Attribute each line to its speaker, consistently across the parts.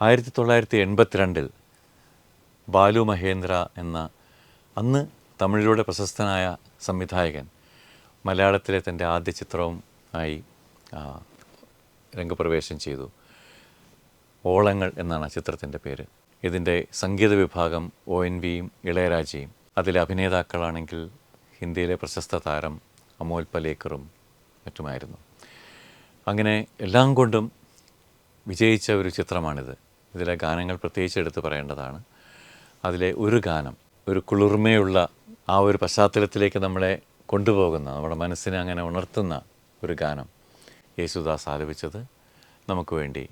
Speaker 1: 1982 ബാലു മഹേന്ദ്ര എന്ന അന്ന് തമിഴിലൂടെ പ്രശസ്തനായ സംവിധായകൻ മലയാളത്തിലെ തൻ്റെ ആദ്യ ചിത്രവും ആയി രംഗപ്രവേശം ചെയ്തു. ഓളങ്ങൾ എന്നാണ് ആ ചിത്രത്തിൻ്റെ പേര്. ഇതിൻ്റെ സംഗീത വിഭാഗം ONVയും ഇളയരാജയും, അതിലെ അഭിനേതാക്കളാണെങ്കിൽ ഹിന്ദിയിലെ പ്രശസ്ത താരം അമോൽ പലേക്കറും മറ്റുമായിരുന്നു. അങ്ങനെ എല്ലാം കൊണ്ടും വിജയിച്ച ഒരു ചിത്രമാണിത്. ഇതിലെ ഗാനങ്ങൾ പ്രത്യേകിച്ച് എടുത്ത് പറയേണ്ടതാണ്. അതിലെ ഒരു ഗാനം, ഒരു കുളിർമയുള്ള ആ ഒരു പശ്ചാത്തലത്തിലേക്ക് നമ്മളെ കൊണ്ടുപോകുന്ന, നമ്മുടെ മനസ്സിനെ അങ്ങനെ ഉണർത്തുന്ന ഒരു ഗാനം യേശുദാസ് ആലപിച്ചത് നമുക്ക് വേണ്ടി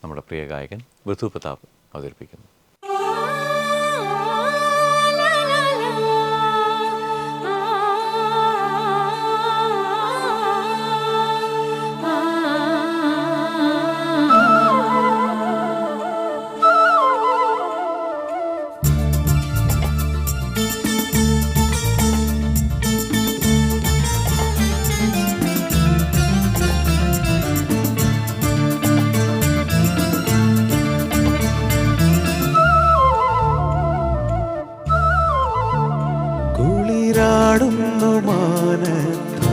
Speaker 1: നമ്മുടെ പ്രിയ ഗായകൻ വിധു പ്രതാപ് അവതരിപ്പിക്കുന്നു.
Speaker 2: കുളിരാടുന്നു മാനത്ത്,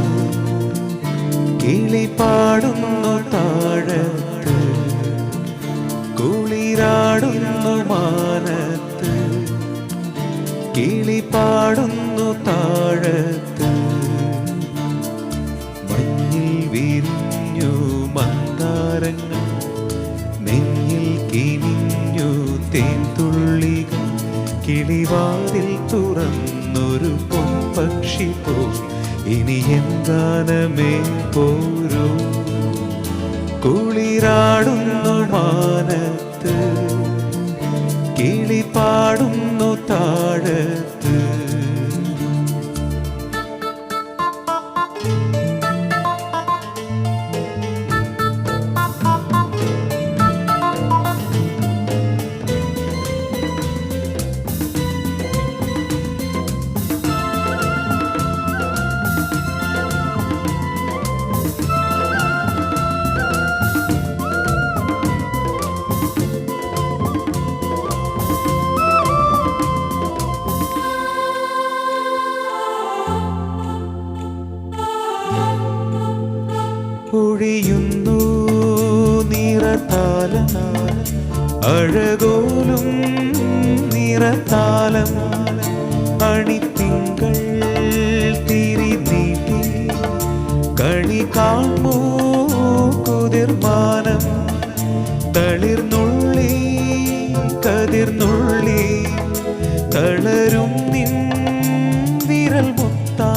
Speaker 2: കിളിപാടുന്നു താഴത്ത്. കുളിരാടുന്നു മാനത്ത്, കിളിപാടുന്നു താഴത്ത്. മഞ്ഞിൽ വിരിഞ്ഞു മന്ദാരങ്ങൾ, നെഞ്ഞിൽ കിനിഞ്ഞു തേൻതുള്ളികൾ. കിളിവാതിൽ തുറന്നൊരു പൊൻപക്ഷി പോ, ഇനി എന്താനമേ പോരൂ. കുളിരാടുന്നു മാനത്ത്, കിളിപാടുന്നു താഴത്ത്. ഒഴിയുന്നു നിറതാലം, അഴകോലും നിറതാലം. അണിത്തിങ്കൾ തിരി നീട്ടി കണി കാണൂ കുതിർമാനം. തളിർന്നുള്ളി കതിർന്നുള്ളി തളരും നിൻ വിരൽ മുത്താ.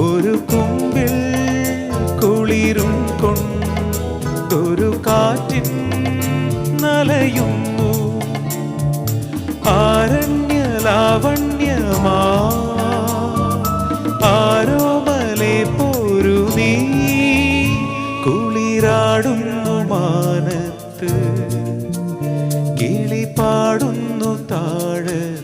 Speaker 2: ഒരു കുമ്പിൽ കുളിരും കൊണ്ടൊരു കാറ്റിൻ നലയുന്നു. ആരണ്യ ലാവണ്യമാ ആരോമലെ പോരു നീ. കുളിരാടുന്നു മാനത്ത്, കിളിപാടുന്നു താഴത്ത്.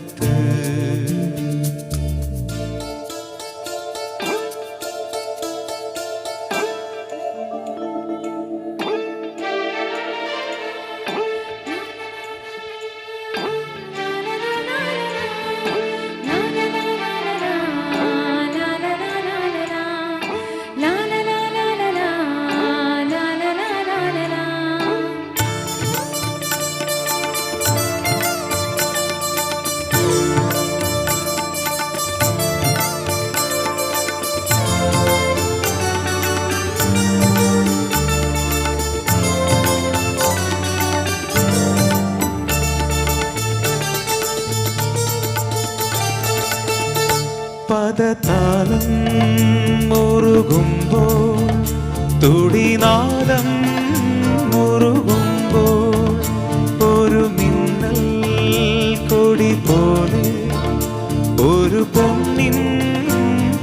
Speaker 2: പദതാലം മുറുകുമ്പോൾ, തുടിനാദം മുറുകുമ്പോൾ. ഒരു മിന്നൽ കൊടി പോലെ, ഒരു പൊന്നിൻ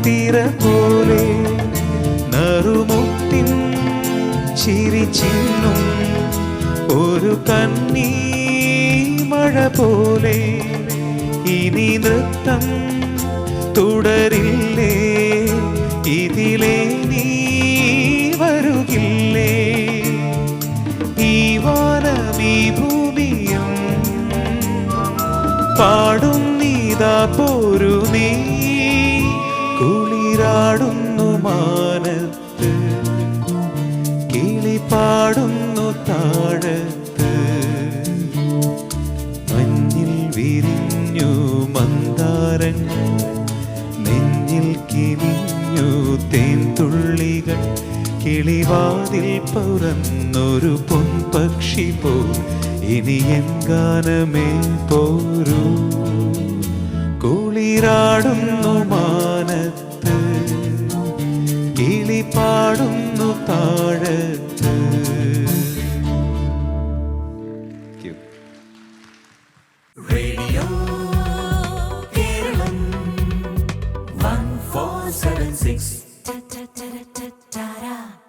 Speaker 2: തിര പോലെ. നറുമുത്തിൻ ചിരി ചിന്നും ഒരു കണ്ണീ മഴ പോലെ. ഇനി നൃത്തം തുടരില്ലേ, ഇതിലേ നീ വരുകില്ലേ. ഈ വാനമീ പാടും നീതാ പോരു നീ കുളിരാടുന്നു മാനത്ത് കിളി പാടുന്നു താഴത്ത് മഞ്ഞിൽ വിരിഞ്ഞു മന്ദാരങ്ങൾ നെഞ്ഞിൽ കിനിഞ്ഞു തേൻതുള്ളികൾ കിളിവാതിൽ പുറന്നൊരു പൊൻപക്ഷി പോ ഇനി എൻ ഗാനമേ പോരൂ കുളിരാടുന്നു മാനത്ത് കിളി പാടുന്നു താഴത്ത്.
Speaker 3: Radio Kerala 1476.